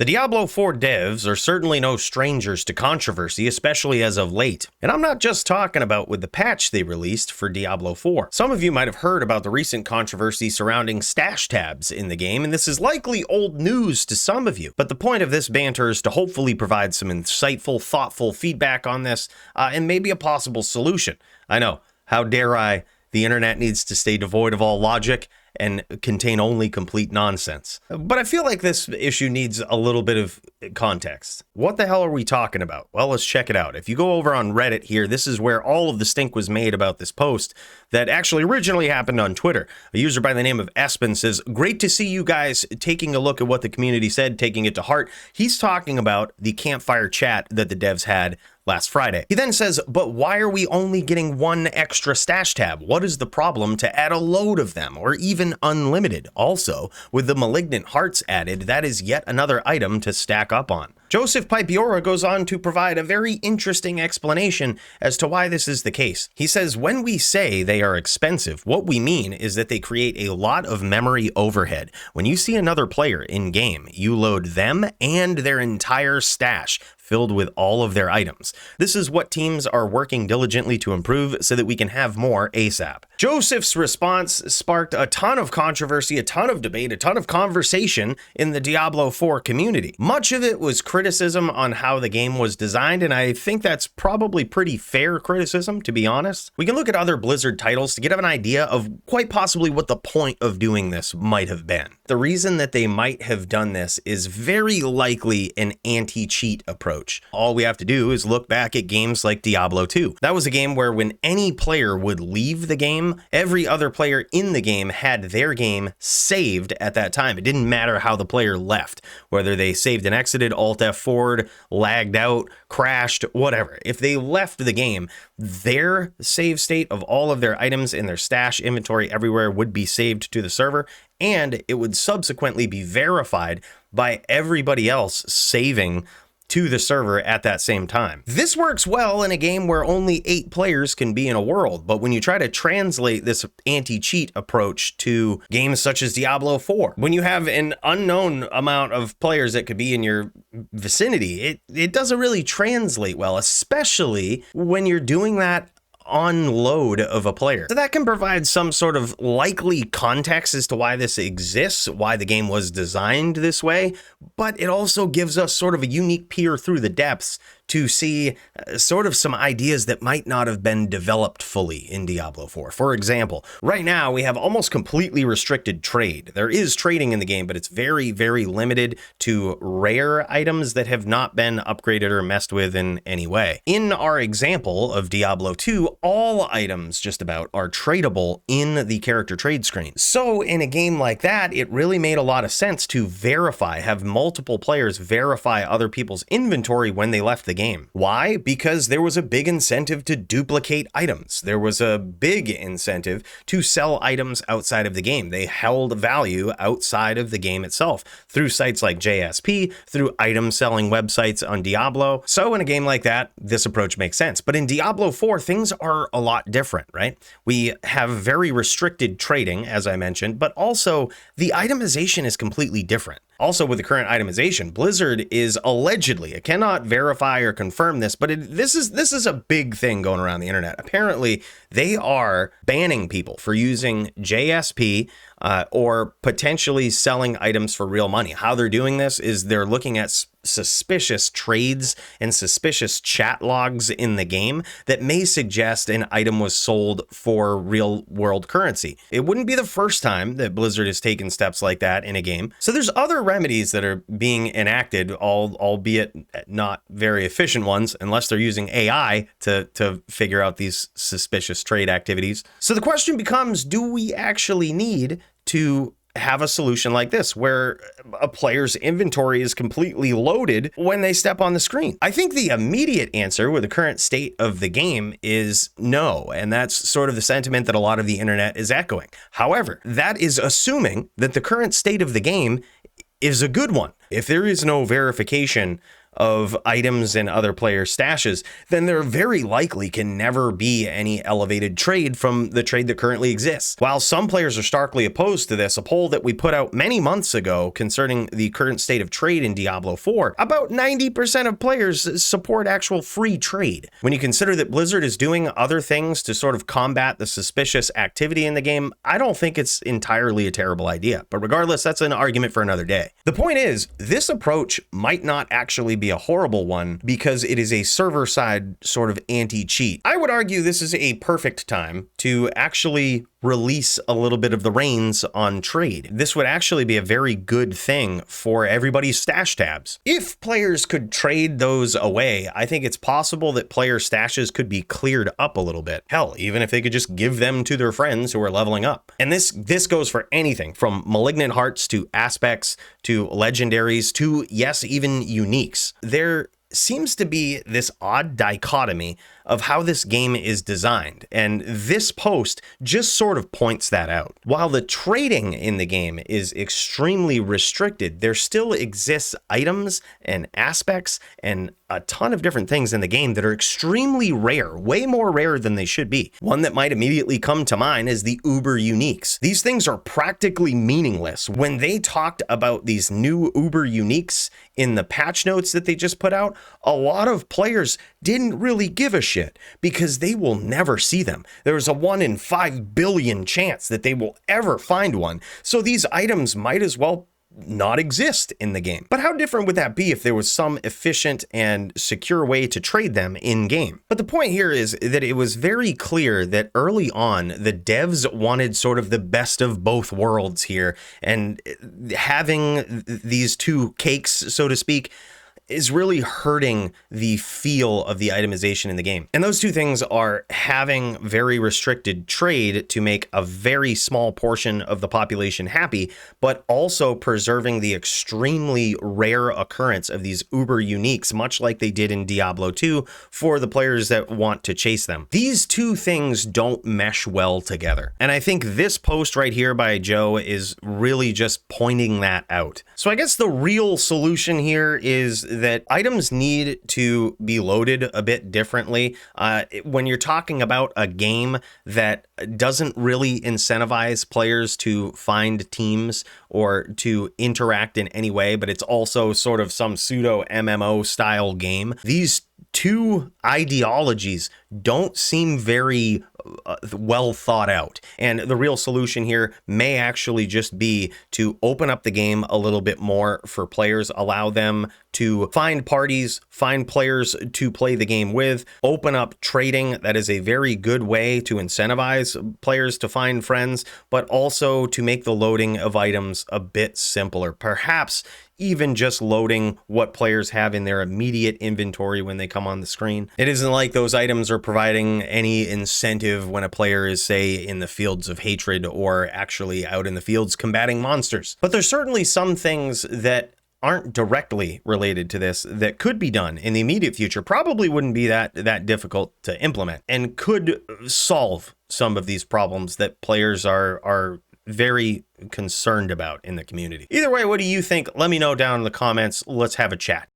The Diablo IV devs are certainly no strangers to controversy, especially as of late. And I'm not just talking about with the patch they released for Diablo IV. Some of you might have heard about the recent controversy surrounding stash tabs in the game, and this is likely old news to some of you. But the point of this banter is to hopefully provide some insightful, thoughtful feedback on this, and maybe a possible solution. I know, how dare I? The internet needs to stay devoid of all logic and contain only complete nonsense. But I feel like this issue needs a little bit of context. What the hell are we talking about? Well, let's check it out. If you go over on Reddit here, this is where all of the stink was made about this post that actually originally happened on Twitter. A user by the name of Espen says, "Great to see you guys taking a look at what the community said, taking it to heart." He's talking about the campfire chat that the devs had last Friday. He then says, "But why are we only getting one extra stash tab? What is the problem to add a load of them, or even unlimited? Also, with the malignant hearts added, that is yet another item to stack up on." Joseph Pipiora goes on to provide a very interesting explanation as to why this is the case. He says, "When we say they are expensive, what we mean is that they create a lot of memory overhead. When you see another player in game, you load them and their entire stash filled with all of their items. This is what teams are working diligently to improve so that we can have more ASAP." Joseph's response sparked a ton of controversy, a ton of debate, a ton of conversation in the Diablo IV community. Much of it was criticism on how the game was designed, and I think that's probably pretty fair criticism, to be honest. We can look at other Blizzard titles to get an idea of quite possibly what the point of doing this might have been. The reason that they might have done this is very likely an anti-cheat approach. All we have to do is look back at games like Diablo II. That was a game where when any player would leave the game, every other player in the game had their game saved at that time. It didn't matter how the player left, whether they saved and exited, Alt F4'd, lagged out, crashed, whatever. If they left the game, their save state of all of their items in their stash inventory everywhere would be saved to the server, and it would subsequently be verified by everybody else saving to the server at that same time. This works well in a game where only 8 players can be in a world, but when you try to translate this anti-cheat approach to games such as Diablo IV, when you have an unknown amount of players that could be in your vicinity, it doesn't really translate well, especially when you're doing that on load of a player. So that can provide some sort of likely context as to why this exists, why the game was designed this way, but it also gives us sort of a unique peer through the depths to see sort of some ideas that might not have been developed fully in Diablo IV. For example, right now we have almost completely restricted trade. There is trading in the game, but it's very, very limited to rare items that have not been upgraded or messed with in any way. In our example of Diablo II, all items just about are tradable in the character trade screen. So in a game like that, it really made a lot of sense to verify, have multiple players verify other people's inventory when they left the game. Why? Because there was a big incentive to duplicate items. There was a big incentive to sell items outside of the game. They held value outside of the game itself through sites like JSP, through item selling websites on Diablo. So in a game like that, this approach makes sense. But in Diablo IV, things are a lot different, right? We have very restricted trading, as I mentioned, but also the itemization is completely different. Also, with the current itemization, Blizzard is allegedly, I cannot verify or confirm this, but this is a big thing going around the internet. Apparently, they are banning people for using JSP or potentially selling items for real money. How they're doing this is they're looking at suspicious trades and suspicious chat logs in the game that may suggest an item was sold for real world currency. It wouldn't be the first time that Blizzard has taken steps like that in a game. So there's other remedies that are being enacted, albeit not very efficient ones, unless they're using AI to figure out these suspicious trade activities. So the question becomes, do we actually need to have a solution like this where a player's inventory is completely loaded when they step on the screen? I think the immediate answer with the current state of the game is no, and that's sort of the sentiment that a lot of the internet is echoing. However, that is assuming that the current state of the game is a good one. If there is no verification of items and other players' stashes, then there very likely can never be any elevated trade from the trade that currently exists. While some players are starkly opposed to this, a poll that we put out many months ago concerning the current state of trade in Diablo 4, about 90% of players support actual free trade. When you consider that Blizzard is doing other things to sort of combat the suspicious activity in the game, I don't think it's entirely a terrible idea. But regardless, that's an argument for another day. The point is, this approach might not actually be a horrible one because it is a server-side sort of anti-cheat. I would argue this is a perfect time to actually release a little bit of the reins on trade. This would actually be a very good thing for everybody's stash tabs. If players could trade those away, I think it's possible that player stashes could be cleared up a little bit. Hell, even if they could just give them to their friends who are leveling up. And this goes for anything from malignant hearts to aspects to legendaries to, yes, even uniques. There seems to be this odd dichotomy of how this game is designed, and this post just sort of points that out. While the trading in the game is extremely restricted, there still exists items and aspects and a ton of different things in the game that are extremely rare, way more rare than they should be. One that might immediately come to mind is the Uber Uniques. These things are practically meaningless. When they talked about these new Uber Uniques in the patch notes that they just put out, a lot of players didn't really give a shit because they will never see them. There's a 1 in 5 billion chance that they will ever find one. So these items might as well not exist in the game. But how different would that be if there was some efficient and secure way to trade them in game? But the point here is that it was very clear that early on, the devs wanted sort of the best of both worlds here, and having these two cakes, so to speak, is really hurting the feel of the itemization in the game. And those two things are having very restricted trade to make a very small portion of the population happy, but also preserving the extremely rare occurrence of these Uber Uniques, much like they did in Diablo 2 for the players that want to chase them. These two things don't mesh well together. And I think this post right here by Joe is really just pointing that out. So I guess the real solution here is that items need to be loaded a bit differently. When you're talking about a game that doesn't really incentivize players to find teams or to interact in any way, but it's also sort of some pseudo MMO style game, these two ideologies don't seem very well thought out. And the real solution here may actually just be to open up the game a little bit more for players, allow them to find parties, find players to play the game with, open up trading. That is a very good way to incentivize players to find friends, but also to make the loading of items a bit simpler. Perhaps even just loading what players have in their immediate inventory when they come on the screen. It isn't like those items are providing any incentive when a player is, say, in the fields of hatred or actually out in the fields combating monsters. But there's certainly some things that aren't directly related to this that could be done in the immediate future, probably wouldn't be that difficult to implement, and could solve some of these problems that players are very concerned about in the community. Either way, what do you think? Let me know down in the comments. Let's have a chat.